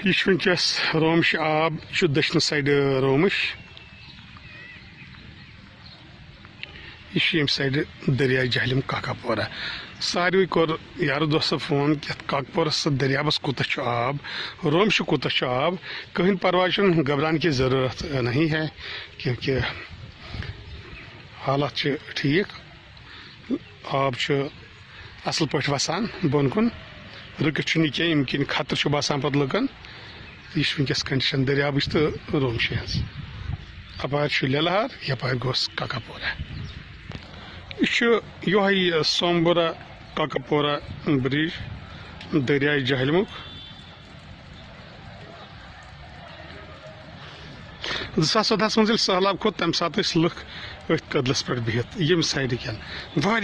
یہ ونکس رومش آب دشن سائڈ رومش یہ سائڈ دریائے جہلم کاکاپورہ ساروی کور یار دوستو فون کہ کاکپورس دریابس کوتہ آب رومش کوتہ آب کہیں پرواہ گھبرانے کی ضرورت نہیں ہے کیونکہ حالات ٹھیک آب اصل پہ وسان بن کن رکت کی یمکن خطرہ باسان پہ لکن یہ ونکس کنڈیشن دریابچ تو رومش ہز اپار لیلہار یپار گوس کاکاپورہ یہ سومبورہ کاکاپورہ برج دریائے جہلمک 2014 من سہلاب کھوت تمہ سات لکھ ات قدلس پہ بہت یم سائڈ کن تمہ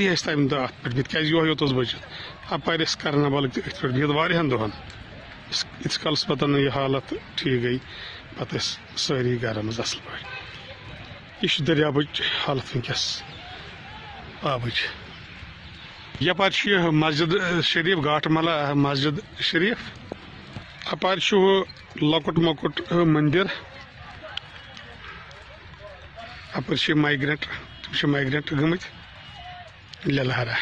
دہ ات پہ بہت کیا یوت بچت اپار کرنا بالک ات پہ بہت واریاہن دہن یس کالس پتہ یہ حالت ٹھیک گئی پتہ ساری گھر مز اصل پہ یہ دریابچ حالت ونکس آبچ یپار مسجد شریف گاٹ ملا مسجد شریف اپار لکٹ مکٹ مندر اپر مائگریٹ گمت لیلہارہ